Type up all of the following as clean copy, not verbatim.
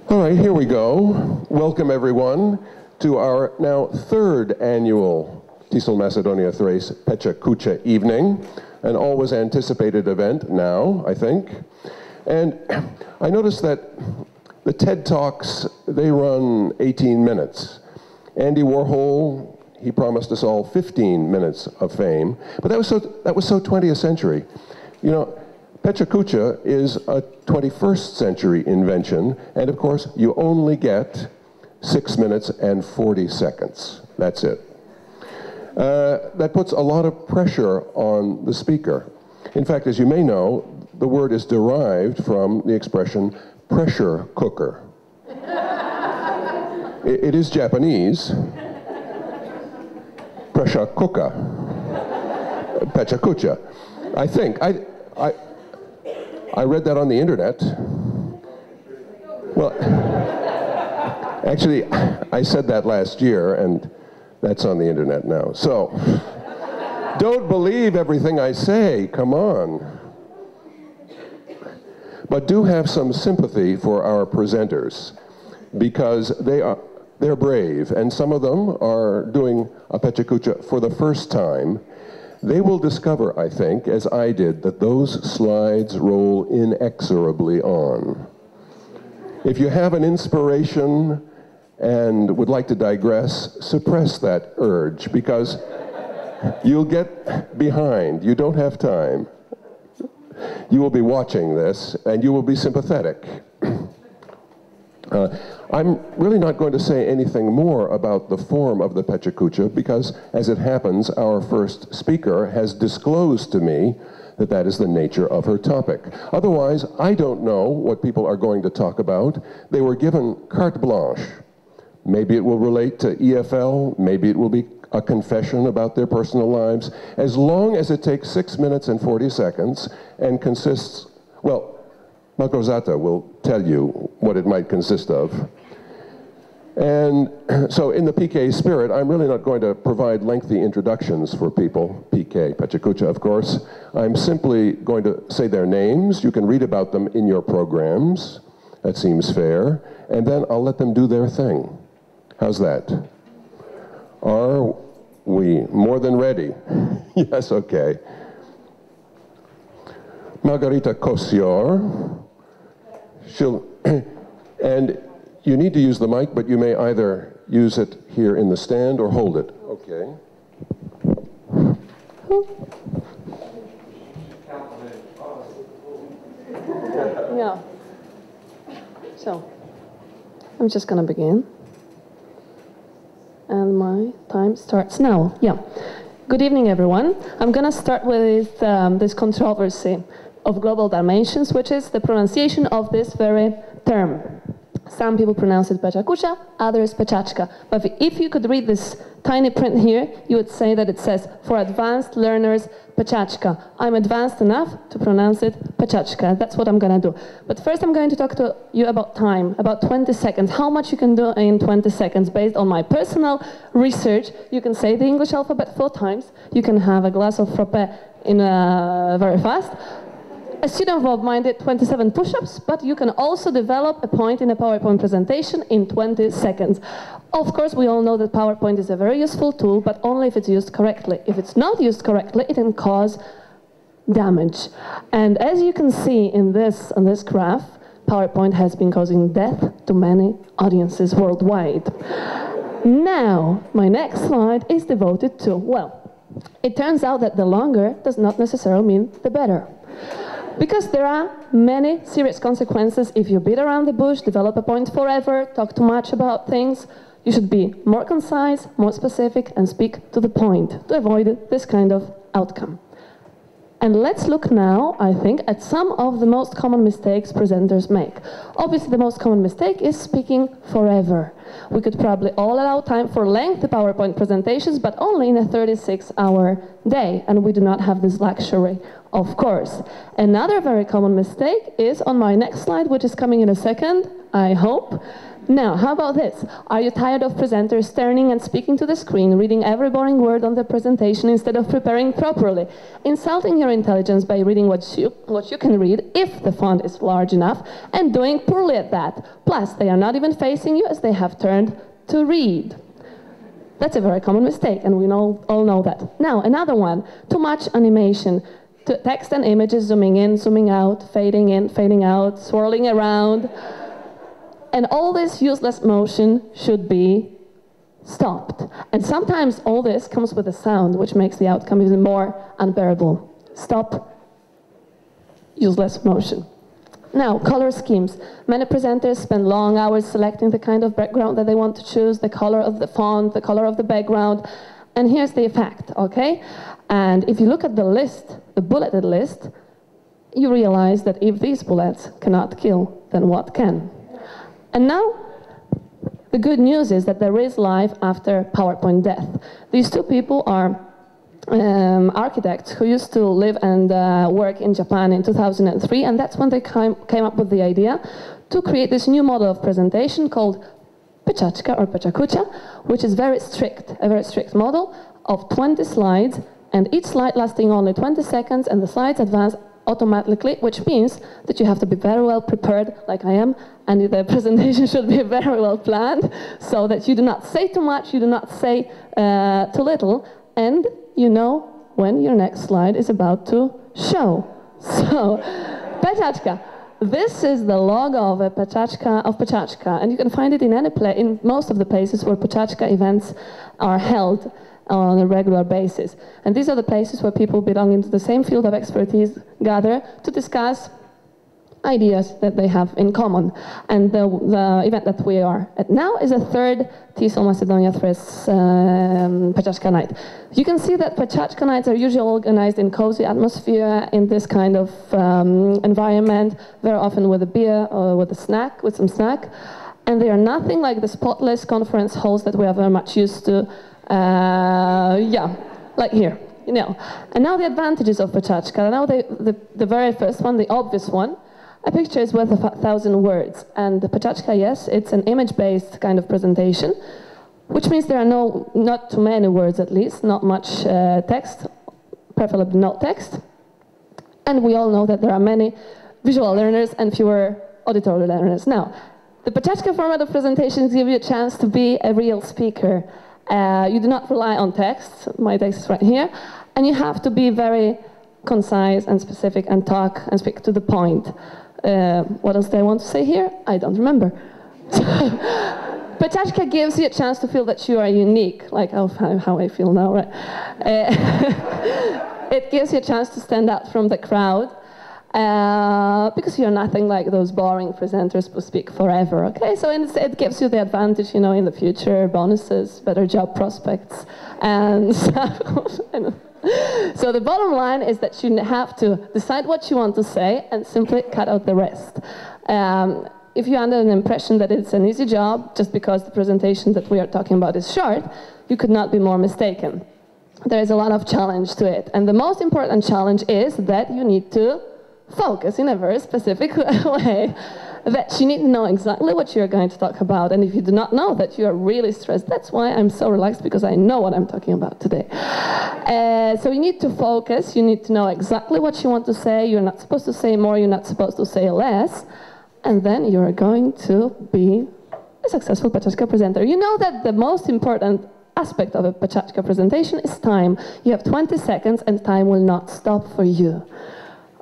All right, here we go. Welcome, everyone, to our now third annual TESOL Macedonia-Thrace Pecha Kucha evening, an always anticipated event now, I think. And I noticed that the TED Talks, they run 18 minutes. Andy Warhol, he promised us all 15 minutes of fame, but that was so 20th century. You know, Pecha Kucha is a 21st century invention, and of course, you only get 6 minutes and 40 seconds. That's it. That puts a lot of pressure on the speaker. In fact, as you may know, the word is derived from the expression pressure cooker. It is Japanese. Pecha Kucha. Pecha Kucha. I think. I read that on the internet. Well, actually, I said that last year, and that's on the internet now. So, don't believe everything I say, come on. But do have some sympathy for our presenters, because they're brave, and some of them are doing a Pecha Kucha for the first time. They will discover, I think, as I did, that those slides roll inexorably on. If you have an inspiration and would like to digress, suppress that urge, because you'll get behind. You don't have time. You will be watching this, and you will be sympathetic. I'm really not going to say anything more about the form of the Pecha Kucha because, as it happens, our first speaker has disclosed to me that that is the nature of her topic. Otherwise, I don't know what people are going to talk about. They were given carte blanche. Maybe it will relate to EFL, maybe it will be a confession about their personal lives, as long as it takes 6 minutes and 40 seconds and consists, well, Malgorzata will tell you what it might consist of. And so in the PK spirit, I'm really not going to provide lengthy introductions for people, PK, Pecha Kucha, of course. I'm simply going to say their names. You can read about them in your programs. That seems fair. And then I'll let them do their thing. How's that? Are we more than ready? Yes, okay. Margarita Kosior. And you need to use the mic, but you may either use it here in the stand or hold it. Okay. Yeah. So, I'm just going to begin. And my time starts now. Yeah. Good evening, everyone. I'm going to start with this controversy of global dimensions, which is the pronunciation of this very term. Some people pronounce it Pecha Kucha, others PechaKucha. But if you could read this tiny print here, you would say that it says, for advanced learners, PechaKucha. I'm advanced enough to pronounce it PechaKucha. That's what I'm going to do. But first I'm going to talk to you about time, about 20 seconds. How much you can do in 20 seconds based on my personal research. You can say the English alphabet 4 times. You can have a glass of frappe in very fast. A student of mine did 27 push-ups, but you can also develop a point in a PowerPoint presentation in 20 seconds. Of course, we all know that PowerPoint is a very useful tool, but only if it's used correctly. If it's not used correctly, it can cause damage. And as you can see on this graph, PowerPoint has been causing death to many audiences worldwide. Now, my next slide is devoted to, well, it turns out that the longer does not necessarily mean the better. Because there are many serious consequences if you beat around the bush, develop a point forever, talk too much about things. You should be more concise, more specific, and speak to the point to avoid this kind of outcome. And let's look now, I think, at some of the most common mistakes presenters make. Obviously, the most common mistake is speaking forever. We could probably all allow time for lengthy PowerPoint presentations, but only in a 36-hour day, and we do not have this luxury, of course. Another very common mistake is on my next slide, which is coming in a second, I hope. Now, how about this? Are you tired of presenters turning and speaking to the screen, reading every boring word on the presentation instead of preparing properly, insulting your intelligence by reading what you can read if the font is large enough, and doing poorly at that? Plus, they are not even facing you as they have turned to read. That's a very common mistake, and we all know that. Now, another one, too much animation. Text and images zooming in, zooming out, fading out, swirling around. And all this useless motion should be stopped. And sometimes all this comes with a sound, which makes the outcome even more unbearable. Stop useless motion. Now, color schemes. Many presenters spend long hours selecting the kind of background that they want to choose, the color of the font, the color of the background. And here's the effect, okay? And if you look at the list, the bulleted list, you realize that if these bullets cannot kill, then what can? And now, the good news is that there is life after PowerPoint death. These two people are architects who used to live and work in Japan in 2003, and that's when they came up with the idea to create this new model of presentation called PechaKucha or Pecha Kucha, which is a very strict model of 20 slides, and each slide lasting only 20 seconds, and the slides advance automatically, which means that you have to be very well prepared, like I am, and the presentation should be very well planned, so that you do not say too much, you do not say too little, and you know when your next slide is about to show. So, PechaKucha. This is the logo of a PechaKucha, and you can find it in most of the places where PechaKucha events are held on a regular basis. And these are the places where people belonging to the same field of expertise gather to discuss ideas that they have in common. And the event that we are at now is a third TESOL Macedonia-Thrace PechaKucha night. You can see that PechaKucha nights are usually organized in cozy atmosphere, in this kind of environment, very often with a beer or with some snack. And they are nothing like the spotless conference halls that we are very much used to, like here, you know. And now the advantages of PechaKucha. Now the very first one, the obvious one, a picture is worth 1,000 words. And the PechaKucha, yes, it's an image-based kind of presentation, which means there are not too many words at least, not much text, preferably no text. And we all know that there are many visual learners and fewer auditory learners. Now, the PechaKucha format of presentations give you a chance to be a real speaker. You do not rely on text, my text is right here, and you have to be very concise and specific and talk and speak to the point. What else do I want to say here? I don't remember. PechaKucha gives you a chance to feel that you are unique, like how I feel now, right? It gives you a chance to stand out from the crowd, because you're nothing like those boring presenters who speak forever, okay? So it gives you the advantage, you know, in the future, bonuses, better job prospects, and stuff. So the bottom line is that you have to decide what you want to say and simply cut out the rest. If you're under an impression that it's an easy job, just because the presentation that we are talking about is short, you could not be more mistaken. There is a lot of challenge to it. And the most important challenge is that you need to focus in a very specific way. That you need to know exactly what you're going to talk about. And if you do not know that, you are really stressed. That's why I'm so relaxed, because I know what I'm talking about today. So you need to focus. You need to know exactly what you want to say. You're not supposed to say more. You're not supposed to say less. And then you're going to be a successful PechaKucha presenter. You know that the most important aspect of a PechaKucha presentation is time. You have 20 seconds and time will not stop for you.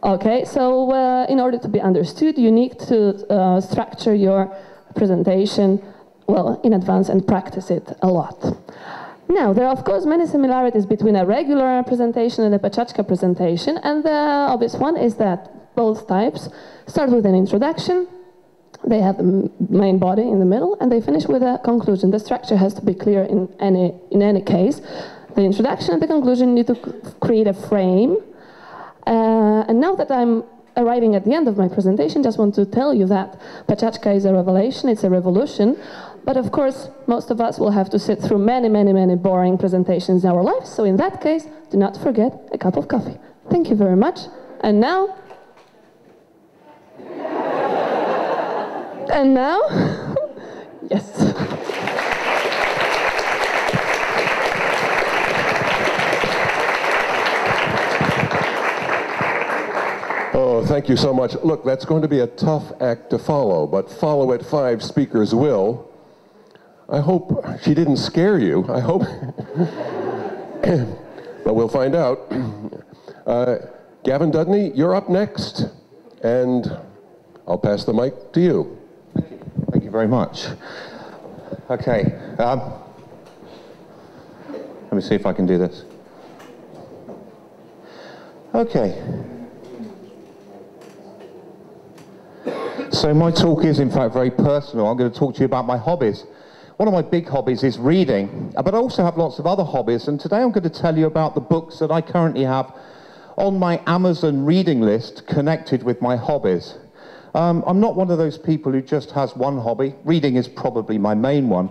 Okay, so in order to be understood, you need to structure your presentation well in advance and practice it a lot. Now, there are of course many similarities between a regular presentation and a PechaKucha presentation, and the obvious one is that both types start with an introduction, they have the main body in the middle, and they finish with a conclusion. The structure has to be clear in any case. The introduction and the conclusion need to create a frame. And now that I'm arriving at the end of my presentation, just want to tell you that PechaKucha is a revelation, it's a revolution, but of course most of us will have to sit through many, many, many boring presentations in our lives, so in that case, do not forget a cup of coffee. Thank you very much, and now, Yes. Oh, thank you so much. Look, that's going to be a tough act to follow, but follow it 5 speakers will. I hope she didn't scare you. I hope. But we'll find out. Gavin Dudney, you're up next, and I'll pass the mic to you. Thank you. Thank you very much. Okay. Let me see if I can do this. Okay. So my talk is, in fact, very personal. I'm going to talk to you about my hobbies. One of my big hobbies is reading, but I also have lots of other hobbies, and today I'm going to tell you about the books that I currently have on my Amazon reading list connected with my hobbies. I'm not one of those people who just has one hobby. Reading is probably my main one,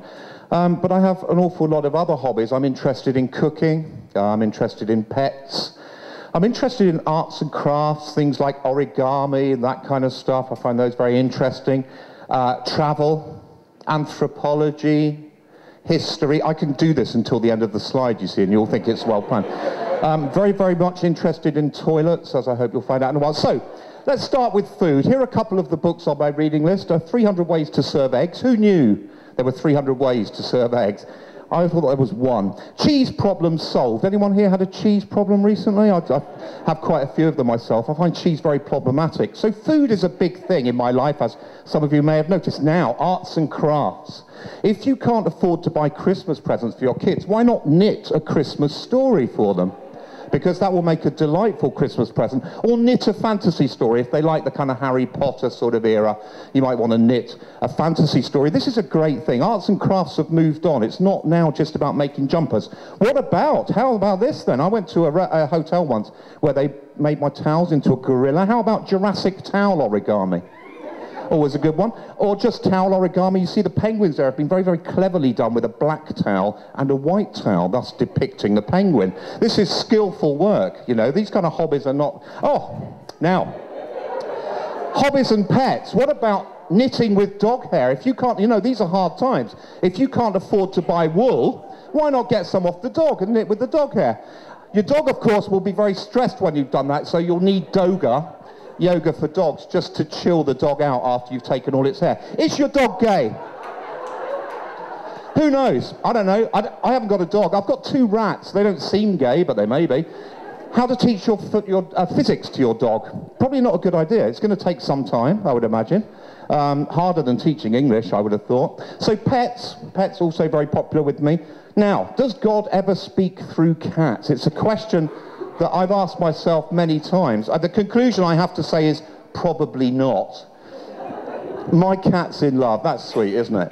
but I have an awful lot of other hobbies. I'm interested in cooking, I'm interested in pets, I'm interested in arts and crafts, things like origami and that kind of stuff. I find those very interesting. Travel, anthropology, history. I can do this until the end of the slide, you see, and you'll think it's well planned. Very, very much interested in toilets, as I hope you'll find out in a while. So, let's start with food. Here are a couple of the books on my reading list. 300 Ways to Serve Eggs. Who knew there were 300 ways to serve eggs? I thought there was one. Cheese Problems Solved. Anyone here had a cheese problem recently? I have quite a few of them myself. I find cheese very problematic. So food is a big thing in my life, as some of you may have noticed. Now, arts and crafts. If you can't afford to buy Christmas presents for your kids, why not knit a Christmas story for them? Because that will make a delightful Christmas present. Or knit a fantasy story. If they like the kind of Harry Potter sort of era, you might want to knit a fantasy story. This is a great thing. Arts and crafts have moved on. It's not now just about making jumpers. How about this then? I went to a hotel once where they made my towels into a gorilla. How about Jurassic towel origami? Always a good one. Or just towel origami. You see the penguins there have been very, very cleverly done with a black towel and a white towel, thus depicting the penguin. This is skillful work, you know. These kind of hobbies are not... Oh, now, hobbies and pets. What about knitting with dog hair? If you can't, you know, these are hard times. If you can't afford to buy wool, why not get some off the dog and knit with the dog hair? Your dog, of course, will be very stressed when you've done that, so you'll need yoga for dogs, just to chill the dog out after you've taken all its hair. Is your dog gay? Who knows? I don't know. I haven't got a dog. I've got 2 rats. They don't seem gay, but they may be. How to teach your physics to your dog? Probably not a good idea. It's going to take some time, I would imagine. Harder than teaching English, I would have thought. So pets also very popular with me. Now, does God ever speak through cats? It's a question that I've asked myself many times. The conclusion I have to say is probably not. My cat's in love. That's sweet, isn't it?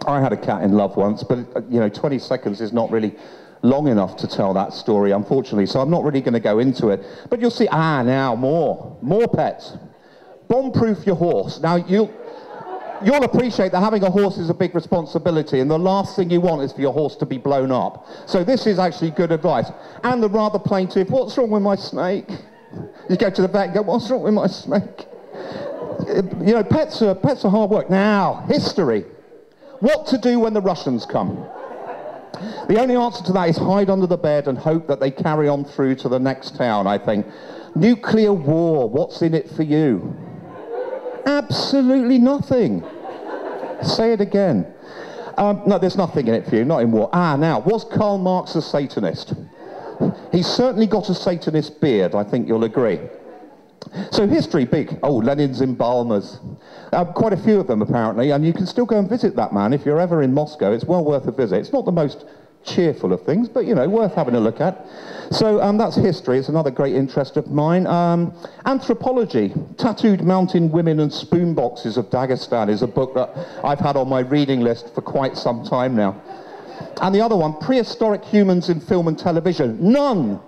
I had a cat in love once, but you know, 20 seconds is not really long enough to tell that story, unfortunately, so I'm not really going to go into it. But you'll see, now more pets. Bomb-proof your horse. Now, you'll appreciate that having a horse is a big responsibility, and the last thing you want is for your horse to be blown up. So this is actually good advice. And the rather plaintive, what's wrong with my snake? You go to the vet and go, what's wrong with my snake? You know, pets are hard work. Now, history. What to do when the Russians come? The only answer to that is hide under the bed and hope that they carry on through to the next town, I think. Nuclear war, what's in it for you? Absolutely nothing. Say it again. No, there's nothing in it for you, not in war. Now, was Karl Marx a Satanist? He's certainly got a Satanist beard, I think you'll agree. So history, big. Oh, Lenin's embalmers. Quite a few of them, apparently, and you can still go and visit that man if you're ever in Moscow. It's well worth a visit. It's not the most cheerful of things, but, you know, worth having a look at. So that's history. It's another great interest of mine. Anthropology, Tattooed Mountain Women and Spoonboxes of Dagestan is a book that I've had on my reading list for quite some time now. And the other one, Prehistoric Humans in Film and Television. None.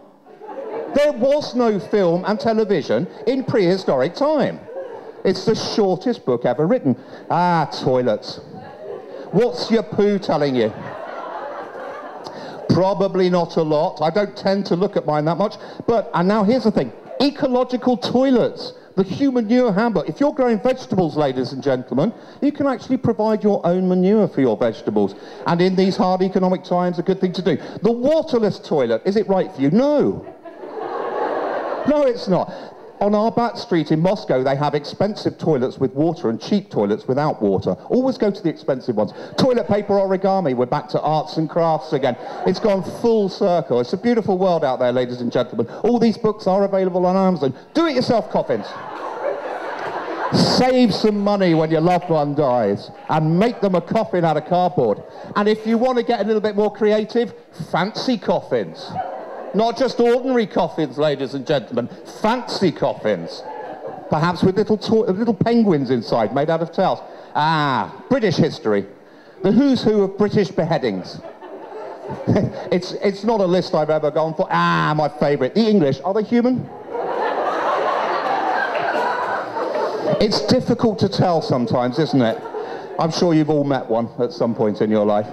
There was no film and television in prehistoric time. It's the shortest book ever written. Toilets. What's your poo telling you? Probably not a lot. I don't tend to look at mine that much. And now here's the thing. Ecological toilets. the human manure handbook. If you're growing vegetables, ladies and gentlemen, you can actually provide your own manure for your vegetables. And in these hard economic times, a good thing to do. The waterless toilet, is it right for you? No. No, it's not. On our back street in Moscow, they have expensive toilets with water and cheap toilets without water. Always go to the expensive ones. Toilet paper origami, we're back to arts and crafts again. It's gone full circle. It's a beautiful world out there, ladies and gentlemen. All these books are available on Amazon. Do-it-yourself coffins. Save some money when your loved one dies and make them a coffin out of cardboard. And if you want to get a little bit more creative, fancy coffins. Not just ordinary coffins, ladies and gentlemen, fancy coffins. Perhaps with little penguins inside, made out of towels. Ah, British history. The who's who of British beheadings. It's not a list I've ever gone for. Ah, my favourite. The English, are they human? It's difficult to tell sometimes, isn't it? I'm sure you've all met one at some point in your life.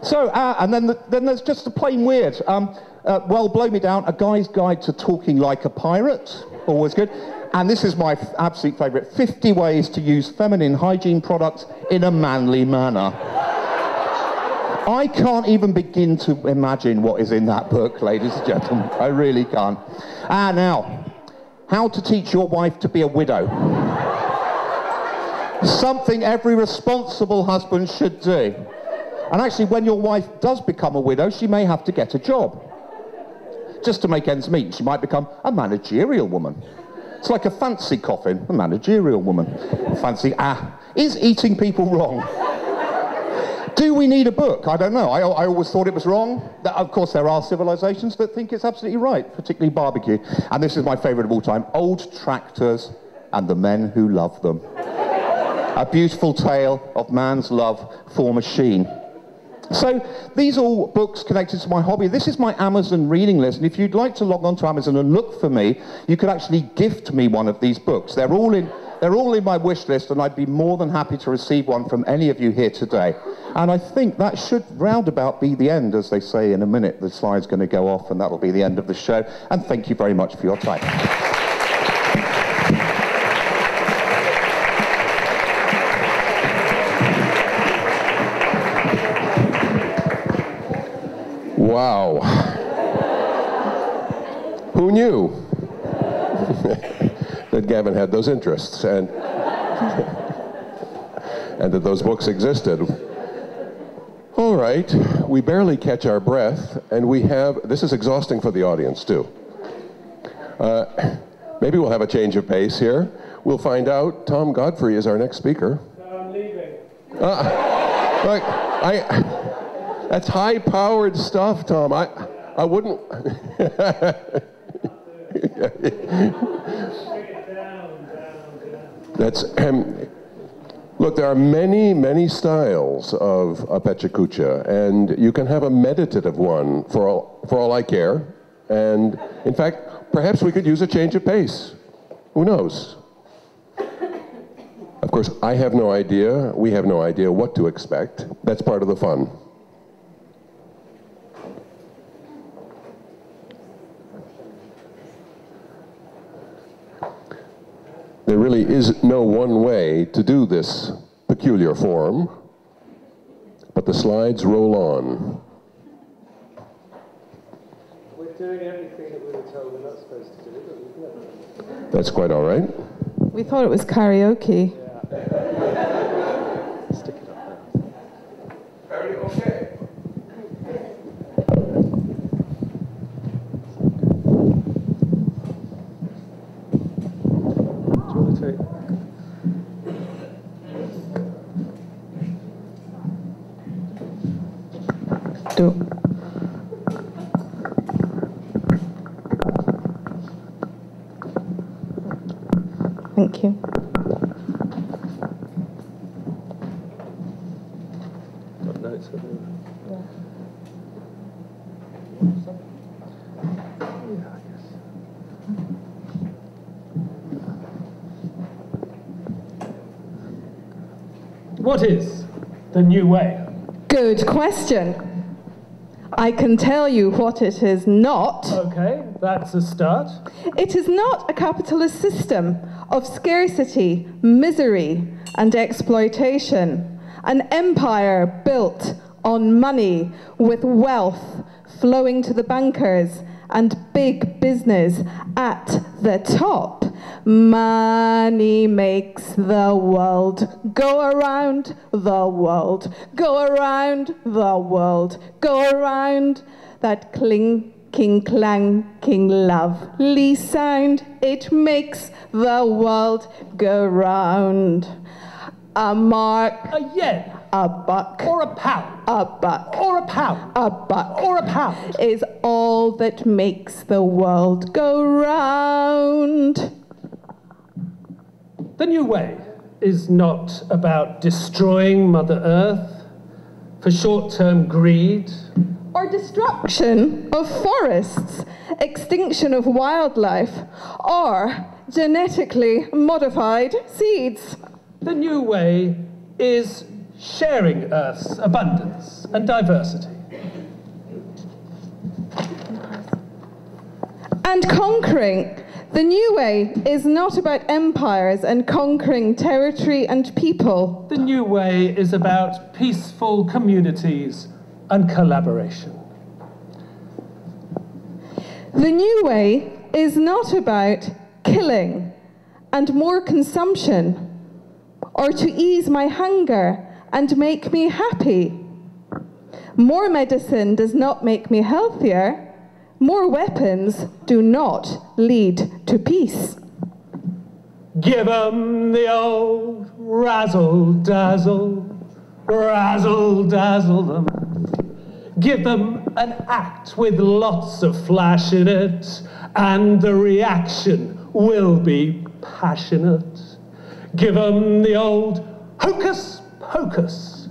So, and then there's just the plain weird. Well, blow me down, A Guy's Guide to Talking Like a Pirate, always good. And this is my absolute favourite, 50 Ways to Use Feminine Hygiene Products in a Manly Manner. I can't even begin to imagine what is in that book, ladies and gentlemen. I really can't. Now, How to Teach Your Wife to Be a Widow. Something every responsible husband should do. And actually, when your wife does become a widow, she may have to get a job. Just to make ends meet, she might become a managerial woman. It's like a fancy coffin, a managerial woman. Fancy, is eating people wrong? Do we need a book? I don't know. I always thought it was wrong. Of course, there are civilizations that think it's absolutely right, particularly barbecue. And this is my favourite of all time, Old Tractors and the Men Who Love Them. A beautiful tale of man's love for machine. So these are all books connected to my hobby. This is my Amazon reading list, and if you'd like to log on to Amazon and look for me, you could actually gift me one of these books. They're all in my wish list, and I'd be more than happy to receive one from any of you here today. And I think that should roundabout be the end, as they say in a minute. The slide's going to go off, and that'll be the end of the show. And thank you very much for your time. Wow. Who knew that Gavin had those interests and that those books existed? All right, we barely catch our breath, and this is exhausting for the audience too. Maybe we'll have a change of pace here. We'll find out. Tom Godfrey is our next speaker. No, I'm leaving. That's high-powered stuff, Tom. I wouldn't. That's look. There are many, many styles of a PechaKucha, and you can have a meditative one for all I care. And in fact, perhaps we could use a change of pace. Who knows? Of course, I have no idea. We have no idea what to expect. That's part of the fun. There really is no one way to do this peculiar form, but the slides roll on. We're doing everything that we were told we're not supposed to do, but we've never. That's quite all right. We thought it was karaoke. Yeah. Stick it up there. Very okay. Do. Thank you. Got notes, have you? Yeah. Yeah, I guess. What is the new way? Good question. I can tell you what it is not. Okay, that's a start. It is not a capitalist system of scarcity, misery, and exploitation. An empire built on money, with wealth flowing to the bankers and big business at the top. Money makes the world go around the world, go around the world, go around. That clinking, clanking, lovely sound, it makes the world go round. A mark, A yen, a buck, or a pound, a buck, or a pound, a buck, or a pound. is all that makes the world go round. The new way is not about destroying Mother Earth for short-term greed, Or destruction of forests, extinction of wildlife, or genetically modified seeds. The new way is sharing Earth's abundance and diversity. And conquering. The new way is not about empires and conquering territory and people. The new way is about peaceful communities and collaboration. The new way is not about killing and more consumption, or to ease my hunger and make me happy. More medicine does not make me healthier. More weapons do not lead to peace. Give 'em the old razzle-dazzle, razzle-dazzle them. Give them an act with lots of flash in it, and the reaction will be passionate. Give 'em the old hocus-pocus,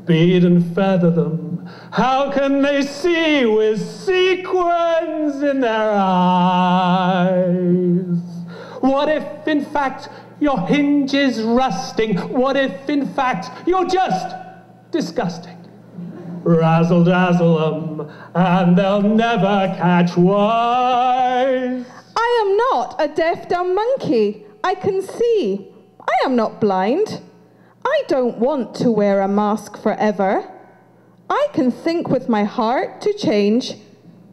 bead and feather them. How can they see with sequins in their eyes? What if, in fact, your hinge is rusting? What if, in fact, you're just disgusting? Razzle-dazzle them, and they'll never catch wise. I am not a deaf-dumb monkey. I can see. I am not blind. I don't want to wear a mask forever. I can think with my heart to change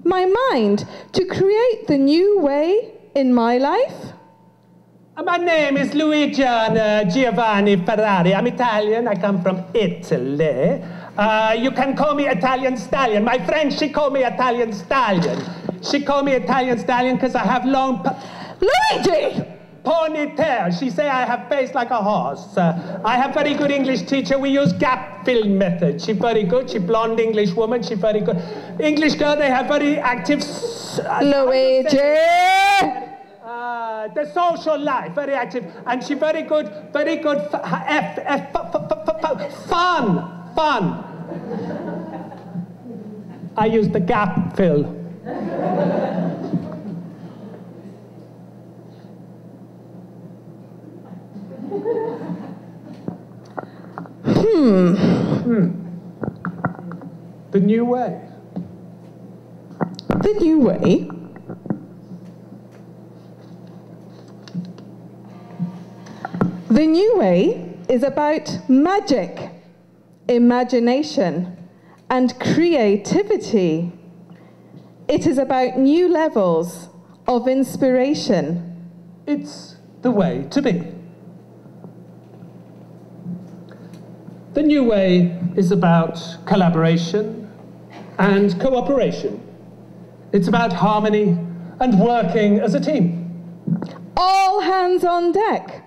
my mind, to create the new way in my life. My name is Luigi Giovanni Ferrari. I'm Italian. I come from Italy. You can call me Italian Stallion. My friend, she call me Italian Stallion. She call me Italian Stallion because I have long Luigi! ponytail. She say I have face like a horse. I have very good English teacher. We use gap fill method. She very good. She blonde English woman. She very good. English girl, they have very active... Luigi! The social life, very active. And she very good fun. I use the gap fill. The new way. The new way? The new way is about magic, imagination, and creativity. It is about new levels of inspiration. It's the way to be. The new way is about collaboration and cooperation. It's about harmony and working as a team. All hands on deck.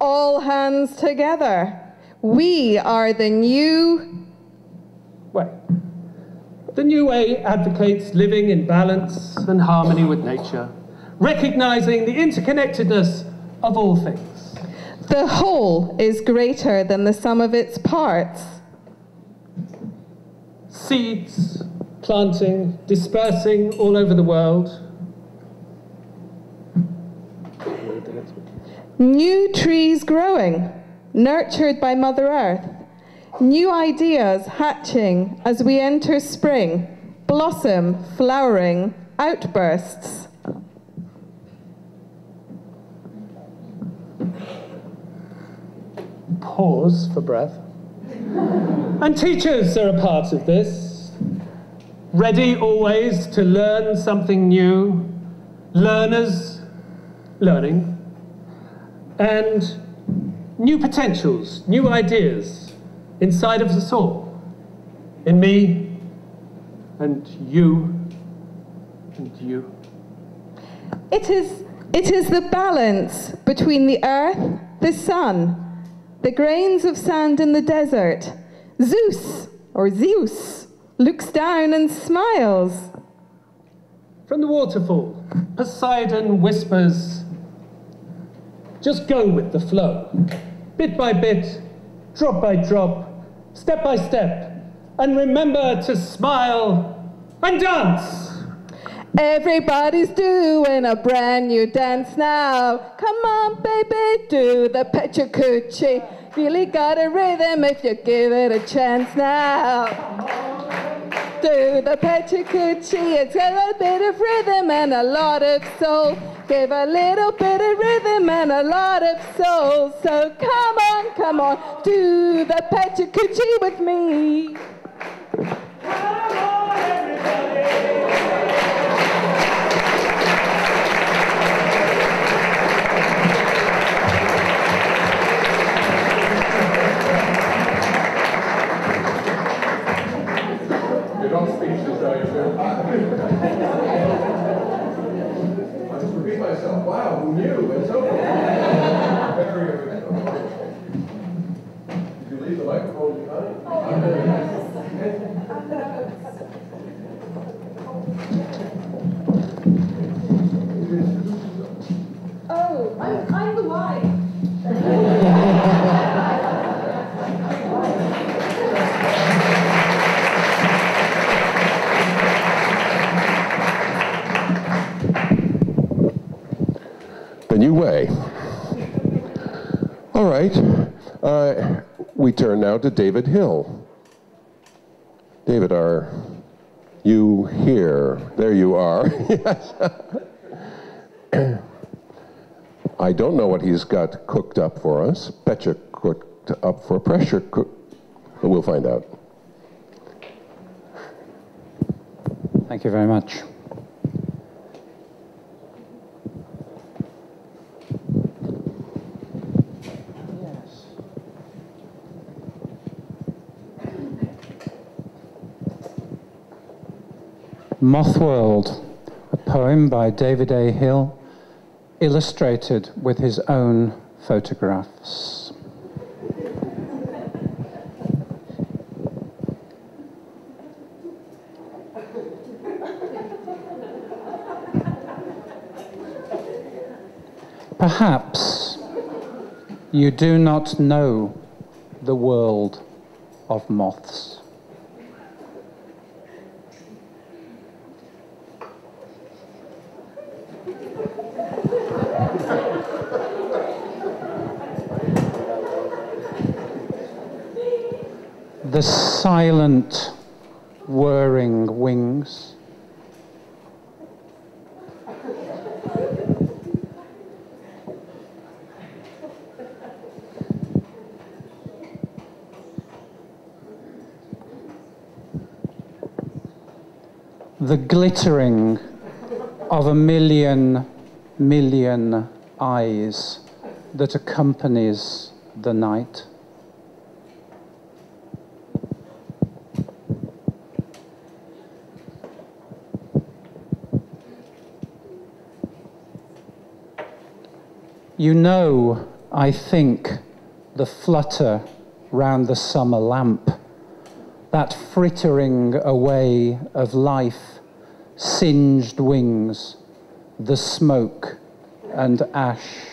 All hands together. We are the new way. The new way advocates living in balance and harmony with nature, recognizing the interconnectedness of all things. The whole is greater than the sum of its parts. Seeds planting, dispersing all over the world. New trees growing, nurtured by Mother Earth. New ideas hatching as we enter spring. blossom, flowering, outbursts. Pause for breath. And teachers are a part of this. Ready always to learn something new. Learners learning. And new potentials, new ideas inside of us all. In me, and you, and you. It is the balance between the earth, the sun, the grains of sand in the desert. Zeus, or Zeus, looks down and smiles. From the waterfall, Poseidon whispers, just go with the flow. Bit by bit, drop by drop, step by step. And remember to smile and dance. Everybody's doing a brand new dance now. Come on, baby, do the Pecha Kucha. Really got a rhythm if you give it a chance now. Do the Pecha Kucha. It's got a bit of rhythm and a lot of soul. Give a little bit of rhythm and a lot of soul. So come on, do the Pecha Kucha with me. Come on, everybody. You're not speechless, are you? I just repeat myself. Wow, who knew? It's over. Did you leave the microphone behind? Oh, I'm the wife. The new way. All right. We turn now to David Hill. David, are you here? There you are. Yes. I don't know what he's got cooked up for us. Pecha cooked up for pressure cook, but we'll find out. Thank you very much. Moth World, a poem by David A. Hill, illustrated with his own photographs. Perhaps you do not know the world of moths. The silent, whirring wings. The glittering of a million eyes that accompanies the night. You know, I think, the flutter round the summer lamp, that frittering away of life, singed wings, the smoke and ash.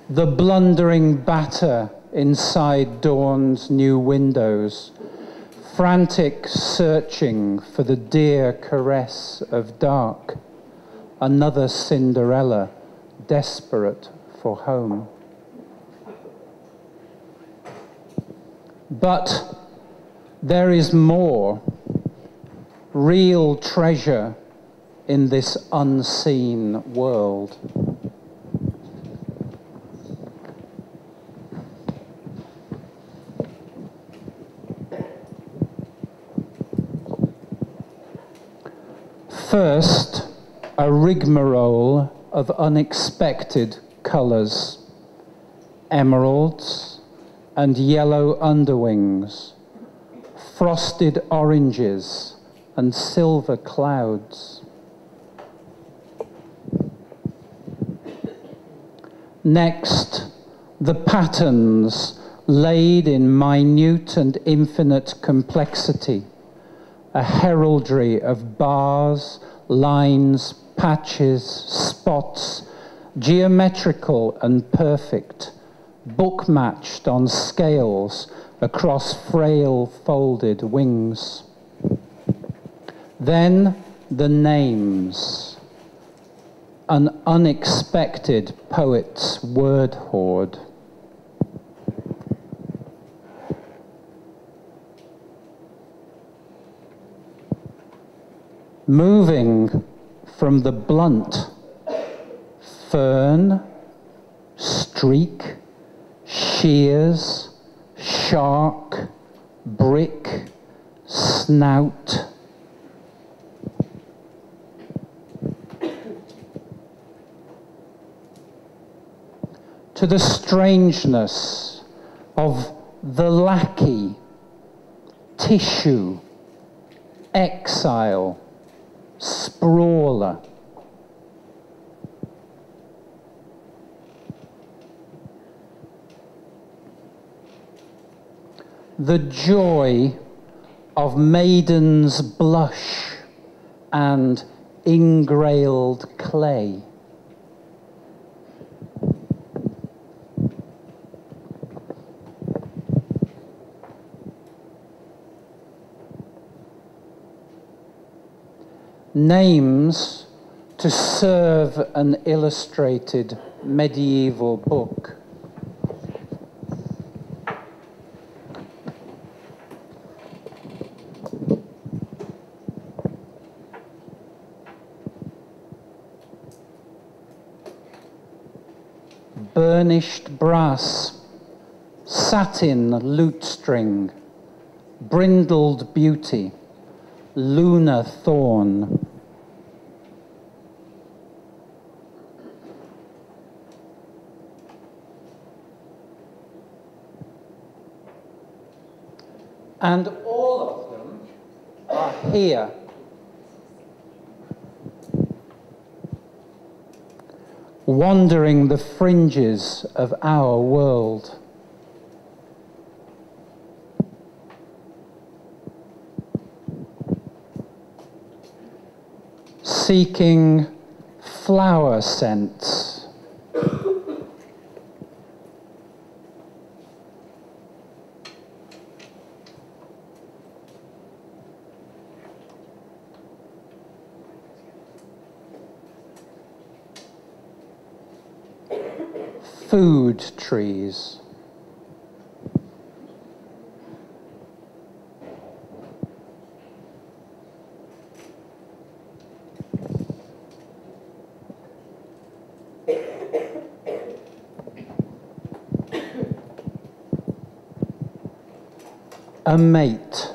The blundering batter inside dawn's new windows, frantic searching for the dear caress of dark, another Cinderella desperate for home. But there is more, real treasure in this unseen world. First, a rigmarole of unexpected colours, emeralds and yellow underwings, frosted oranges and silver clouds. Next, the patterns laid in minute and infinite complexity, a heraldry of bars, lines, patches, spots, geometrical and perfect, book-matched on scales across frail folded wings. Then the names, an unexpected poet's word hoard. Moving from the blunt, fern, streak, shears, shark, brick, snout. To the strangeness of the lackey, tissue, exile, sprawler. The joy of maiden's blush and ingrailed clay. Names to serve an illustrated medieval book. Burnished brass, satin lutestring, brindled beauty, lunar thorn. And all of them are here. Wandering the fringes of our world. Seeking flower scents. Food trees. A mate.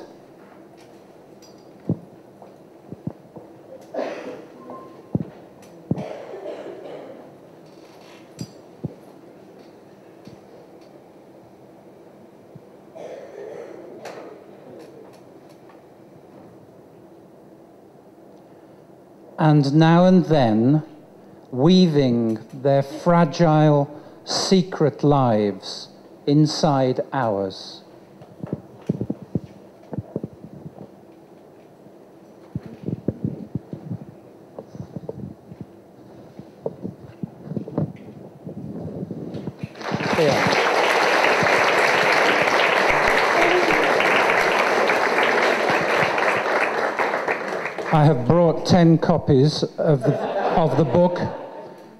And now and then, weaving their fragile, secret lives inside ours. Here. I have brought 10 copies of the book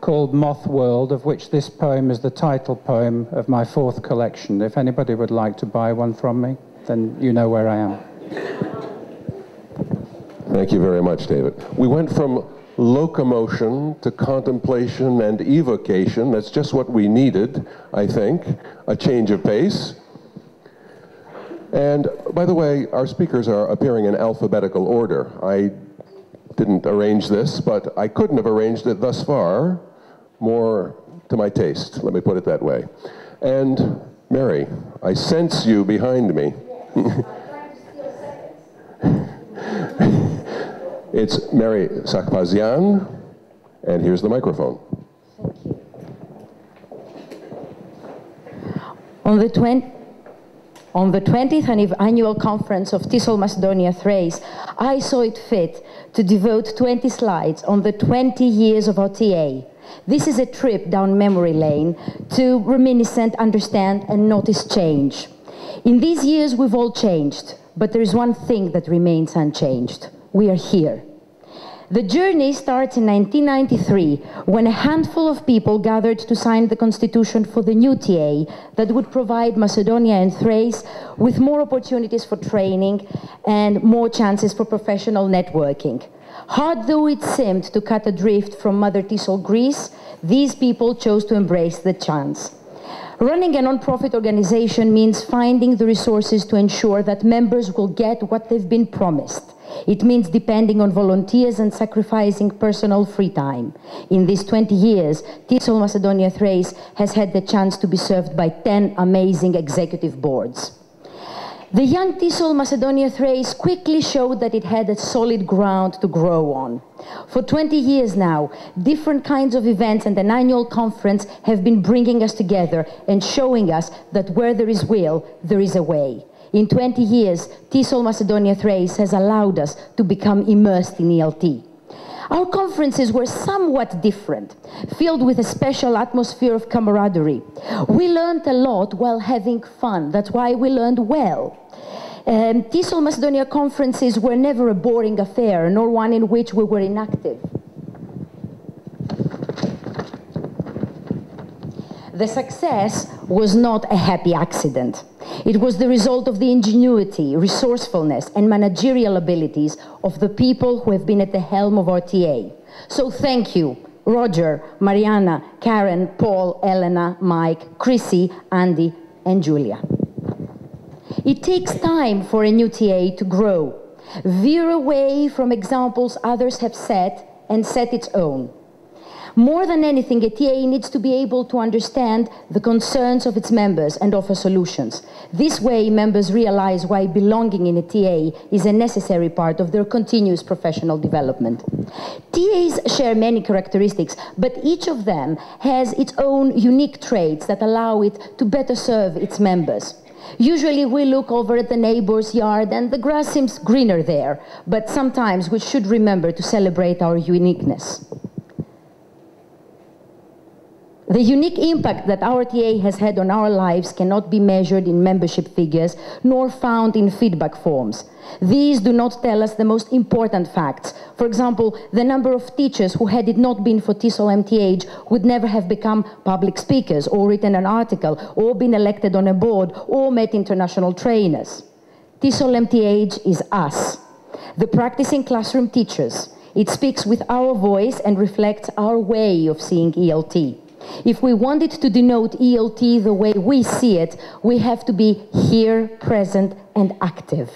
called Moth World, of which this poem is the title poem of my 4th collection. If anybody would like to buy one from me, then you know where I am. Thank you very much, David. We went from locomotion to contemplation and evocation. That's just what we needed, I think, a change of pace. And by the way, our speakers are appearing in alphabetical order. I didn't arrange this, but I couldn't have arranged it thus far more to my taste, let me put it that way. And Mary, I sense you behind me. It's Mary Sakpazian, and here's the microphone. Thank you. On the 20th annual conference of TESOL Macedonia-Thrace, I saw it fit to devote 20 slides on the 20 years of our TA. This is a trip down memory lane to reminiscent, understand, and notice change. In these years, we've all changed, but there is one thing that remains unchanged. We are here. The journey starts in 1993, when a handful of people gathered to sign the constitution for the new TA that would provide Macedonia and Thrace with more opportunities for training and more chances for professional networking. Hard though it seemed to cut adrift from Mother TESOL Greece, these people chose to embrace the chance. Running a non-profit organization means finding the resources to ensure that members will get what they've been promised. It means depending on volunteers and sacrificing personal free time. In these 20 years, TESOL Macedonia-Thrace has had the chance to be served by 10 amazing executive boards. The young TESOL Macedonia-Thrace quickly showed that it had a solid ground to grow on. For 20 years now, different kinds of events and an annual conference have been bringing us together and showing us that where there is will, there is a way. In 20 years, TESOL Macedonia-Thrace has allowed us to become immersed in ELT. Our conferences were somewhat different, filled with a special atmosphere of camaraderie. We learned a lot while having fun. That's why we learned well. TESOL Macedonia conferences were never a boring affair, nor one in which we were inactive. The success was not a happy accident. It was the result of the ingenuity, resourcefulness, and managerial abilities of the people who have been at the helm of our TA. So thank you, Roger, Mariana, Karen, Paul, Elena, Mike, Chrissy, Andy, and Julia. It takes time for a new TA to grow, veer away from examples others have set, and set its own. More than anything, a TA needs to be able to understand the concerns of its members and offer solutions. This way, members realize why belonging in a TA is a necessary part of their continuous professional development. TAs share many characteristics, but each of them has its own unique traits that allow it to better serve its members. Usually we look over at the neighbor's yard and the grass seems greener there, but sometimes we should remember to celebrate our uniqueness. The unique impact that our TA has had on our lives cannot be measured in membership figures, nor found in feedback forms. These do not tell us the most important facts. For example, the number of teachers who, had it not been for TESOL MTH, would never have become public speakers, or written an article, or been elected on a board, or met international trainers. TESOL MTH is us, the practicing classroom teachers. It speaks with our voice and reflects our way of seeing ELT. If we want it to denote ELT the way we see it, we have to be here, present, and active.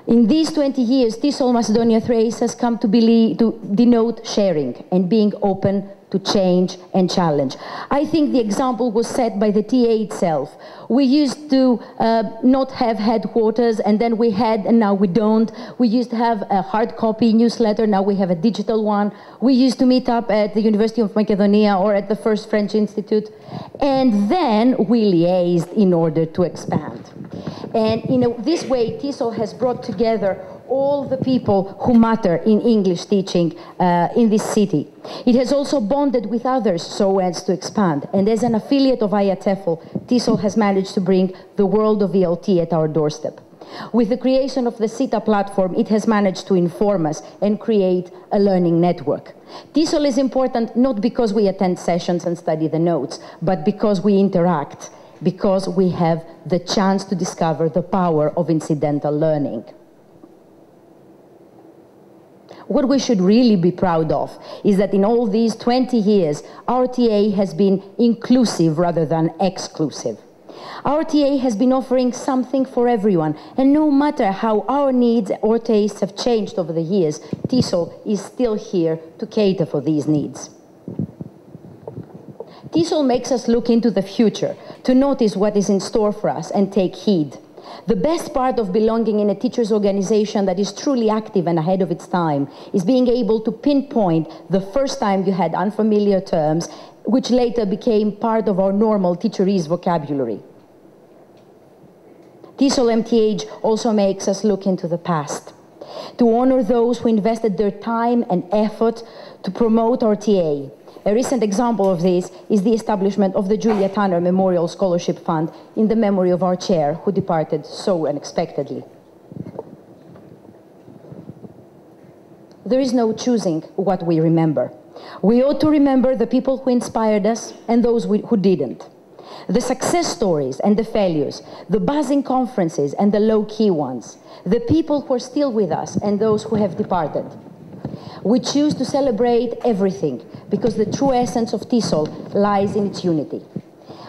In these 20 years, TESOL Macedonia-Thrace has come to denote sharing and being open to change and challenge. I think the example was set by the TA itself. We used to not have headquarters, and then we had, and now we don't. We used to have a hard copy newsletter, now we have a digital one. We used to meet up at the University of Macedonia or at the First French Institute, and then we liaised in order to expand. And in this way, TESOL has brought together all the people who matter in English teaching in this city. It has also bonded with others so as to expand. And as an affiliate of IATEFL, TESOL has managed to bring the world of ELT at our doorstep. With the creation of the CETA platform, it has managed to inform us and create a learning network. TESOL is important not because we attend sessions and study the notes, but because we interact, because we have the chance to discover the power of incidental learning. What we should really be proud of is that in all these 20 years, our TA has been inclusive rather than exclusive. Our TA has been offering something for everyone, and no matter how our needs or tastes have changed over the years, TESOL is still here to cater for these needs. TESOL makes us look into the future, to notice what is in store for us and take heed. The best part of belonging in a teacher's organization that is truly active and ahead of its time is being able to pinpoint the first time you had unfamiliar terms, which later became part of our normal teacherese vocabulary. TESOL MTH also makes us look into the past, to honor those who invested their time and effort to promote our TA. A recent example of this is the establishment of the Julia Tanner Memorial Scholarship Fund in the memory of our chair, who departed so unexpectedly. There is no choosing what we remember. We ought to remember the people who inspired us and those who didn't. The success stories and the failures, the buzzing conferences and the low-key ones, the people who are still with us and those who have departed. We choose to celebrate everything because the true essence of TESOL lies in its unity.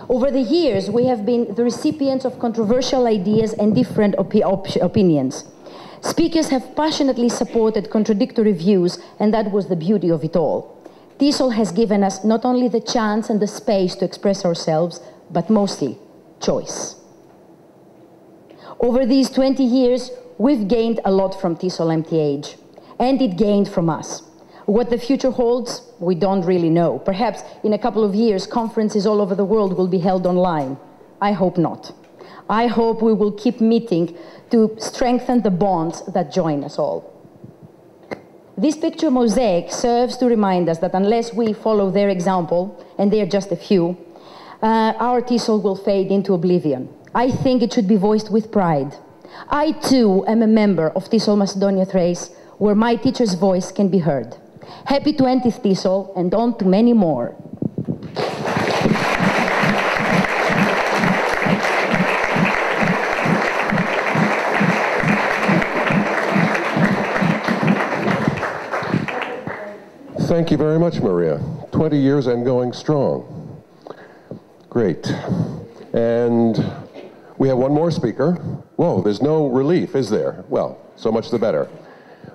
Over the years, we have been the recipients of controversial ideas and different opinions. Speakers have passionately supported contradictory views, and that was the beauty of it all. TESOL has given us not only the chance and the space to express ourselves, but mostly choice. Over these 20 years, we've gained a lot from TESOL MTH, and it gained from us. What the future holds, we don't really know. Perhaps in a couple of years, conferences all over the world will be held online. I hope not. I hope we will keep meeting to strengthen the bonds that join us all. This picture mosaic serves to remind us that unless we follow their example, and they are just a few, our TESOL will fade into oblivion. I think it should be voiced with pride. I too am a member of TESOL Macedonia-Thrace, where my teacher's voice can be heard. Happy 20th TESOL, and on to many more. Thank you very much, Maria. 20 years and going strong. Great. And we have one more speaker. Whoa, there's no relief, is there? Well, so much the better.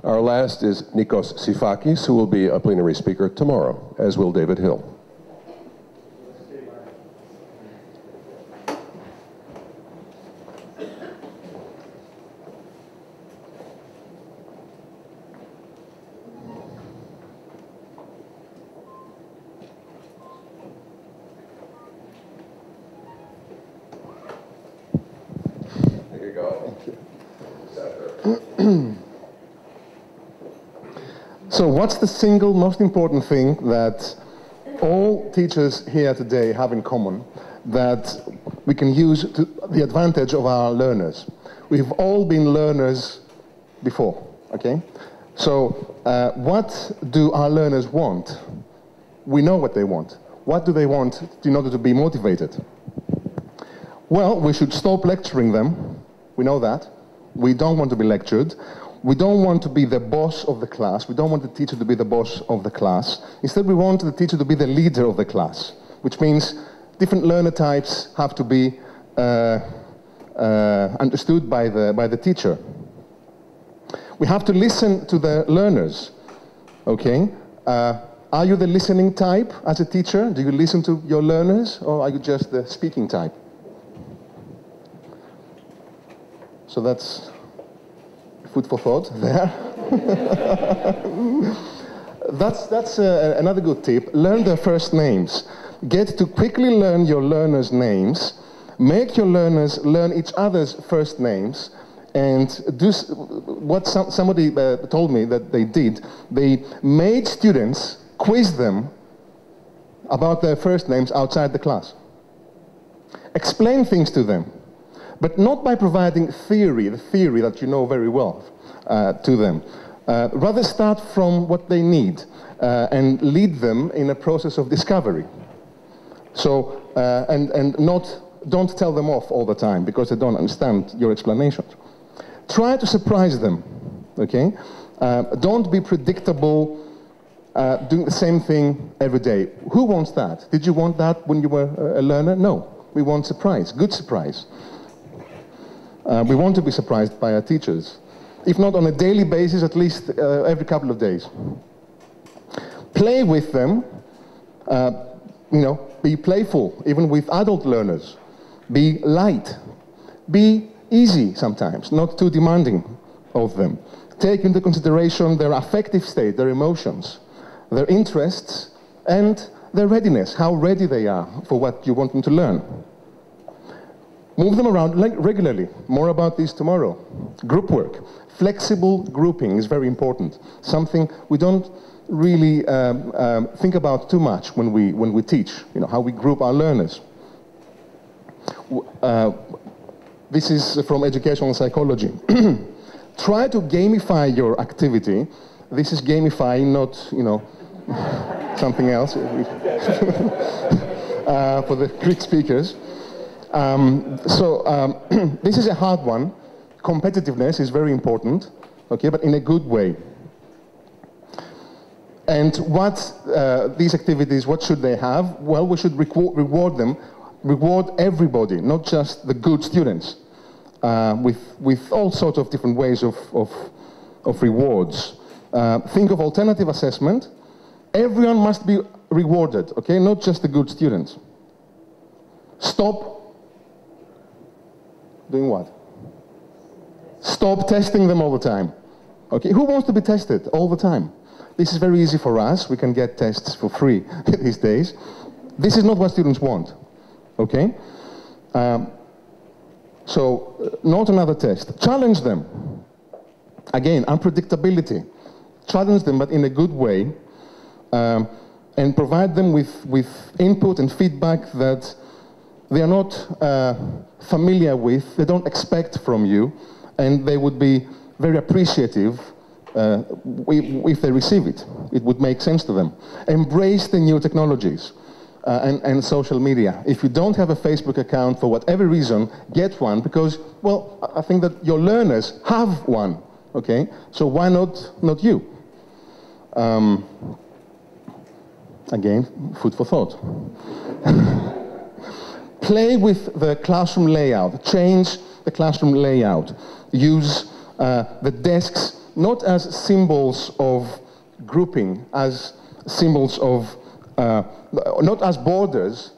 Our last is Nikos Sifakis, who will be a plenary speaker tomorrow, as will David Hill. So what's the single most important thing that all teachers here today have in common that we can use to the advantage of our learners? We've all been learners before, okay? So what do our learners want? We know what they want. What do they want in order to be motivated? Well, we should stop lecturing them. We know that. We don't want to be lectured. We don't want to be the boss of the class. We don't want the teacher to be the boss of the class. Instead, we want the teacher to be the leader of the class, which means different learner types have to be understood by the teacher. We have to listen to the learners, okay? Are you the listening type as a teacher? Do you listen to your learners, or are you just the speaking type? So that's food for thought there. That's another good tip. Learn their first names. Get to quickly learn your learners' names. Make your learners learn each other's first names. And do what somebody told me that they did. They made students quiz them about their first names outside the class. Explain things to them. But not by providing theory, the theory that you know very well, to them. Rather start from what they need and lead them in a process of discovery. So, don't tell them off all the time because they don't understand your explanations. Try to surprise them, okay? Don't be predictable, doing the same thing every day. Who wants that? Did you want that when you were a learner? No. We want surprise, good surprise. We want to be surprised by our teachers. If not on a daily basis, at least every couple of days. Play with them, you know, be playful, even with adult learners. Be light. Be easy sometimes, not too demanding of them. Take into consideration their affective state, their emotions, their interests, and their readiness, how ready they are for what you want them to learn. Move them around regularly. More about this tomorrow. Group work. Flexible grouping is very important. Something we don't really think about too much when we teach, you know, how we group our learners. This is from educational psychology. Try to gamify your activity. This is gamifying, not, you know, something else for the Greek speakers. This is a hard one. Competitiveness is very important, okay, but in a good way. And what these activities, what should they have? Well, we should reward them, reward everybody, not just the good students, with all sorts of different ways of rewards. Think of alternative assessment. Everyone must be rewarded, okay, not just the good students. Stop doing what? Stop testing them all the time. Okay, who wants to be tested all the time? This is very easy for us. We can get tests for free these days. This is not what students want. Okay? Not another test. Challenge them. Again, unpredictability. Challenge them, but in a good way, and provide them with input and feedback that they are not familiar with, they don't expect from you, and they would be very appreciative if they receive it. It would make sense to them. Embrace the new technologies and social media. If you don't have a Facebook account for whatever reason, get one, because, well, I think that your learners have one, okay? So why not you? Again, food for thought. Play with the classroom layout. Change the classroom layout. Use the desks not as symbols of grouping, as symbols of, not as borders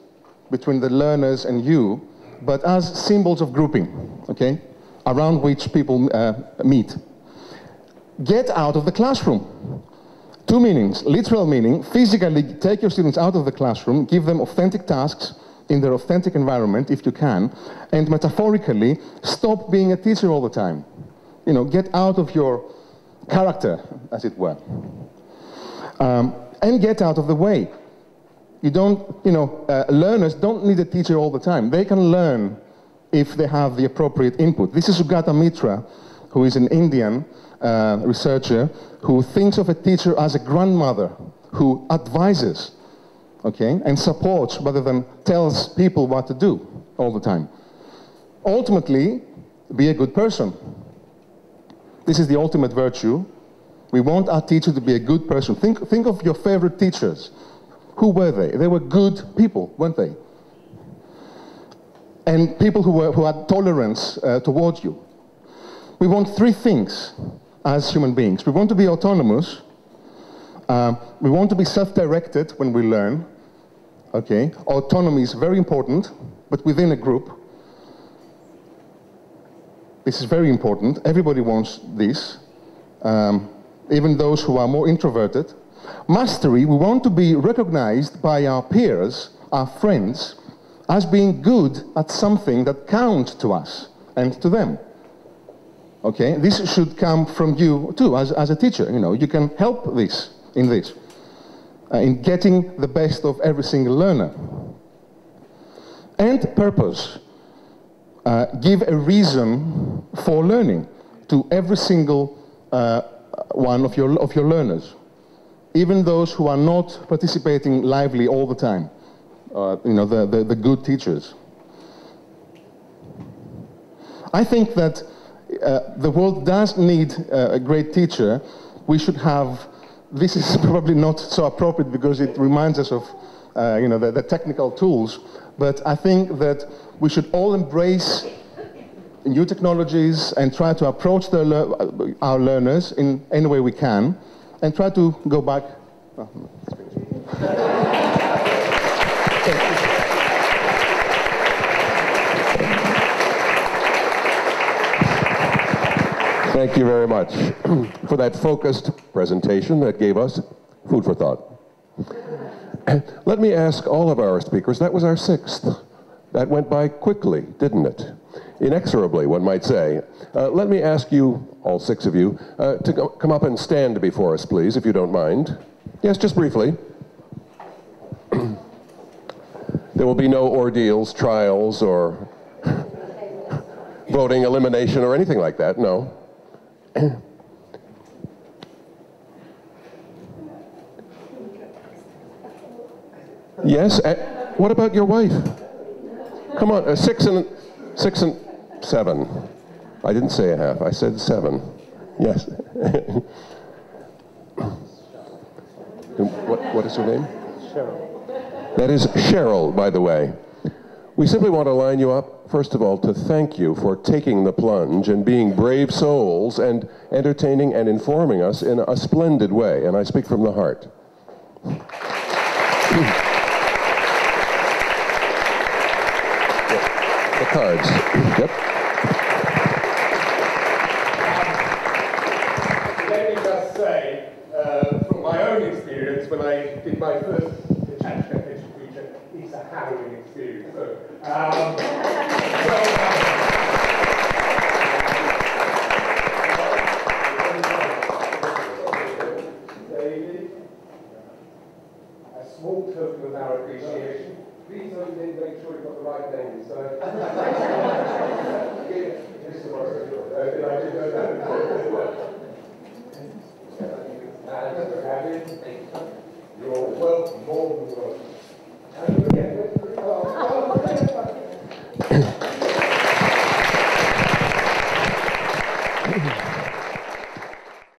between the learners and you, but as symbols of grouping, okay, around which people meet. Get out of the classroom. Two meanings. Literal meaning, physically take your students out of the classroom, give them authentic tasks in their authentic environment, if you can, and metaphorically, stop being a teacher all the time. You know, get out of your character, as it were. And get out of the way. You don't, you know, learners don't need a teacher all the time. They can learn if they have the appropriate input. This is Sugata Mitra, who is an Indian researcher who thinks of a teacher as a grandmother who advises, okay, and supports rather than tells people what to do all the time. Ultimately, be a good person. This is the ultimate virtue. We want our teacher to be a good person. Think of your favorite teachers. Who were they? They were good people, weren't they? And people who had tolerance towards you. We want three things as human beings. We want to be autonomous. We want to be self-directed when we learn. Okay, autonomy is very important, but within a group. This is very important. Everybody wants this, even those who are more introverted. Mastery, we want to be recognized by our peers, our friends, as being good at something that counts to us and to them. Okay, this should come from you too, as a teacher. You know, you can help this, in getting the best of every single learner. And purpose. give a reason for learning to every single one of your learners, even those who are not participating lively all the time, you know, the good teachers. I think that the world does need a great teacher. We should have, this is probably not so appropriate because it reminds us of you know, the technical tools, but I think that we should all embrace new technologies and try to approach our learners in any way we can, and try to go back. Thank you very much for that focused presentation that gave us food for thought. Let me ask all of our speakers, that was our 6th. That went by quickly, didn't it? Inexorably, one might say. Let me ask you, all 6 of you, to come up and stand before us, please, if you don't mind. Yes, just briefly. There will be no ordeals, trials, or voting elimination or anything like that, no. Yes, what about your wife? Come on, 6 and 7. I didn't say a half, I said 7. Yes. What is her name? Cheryl. That is Cheryl, by the way. We simply want to line you up, first of all, to thank you for taking the plunge and being brave souls and entertaining and informing us in a splendid way, and I speak from the heart. The cards. Yep. Let me just say, from my own experience, when I did my first PechaKucha, it's a harrowing experience. So, a small token of our appreciation. Please only make sure you've got the right name. So, you're welcome, more than welcome.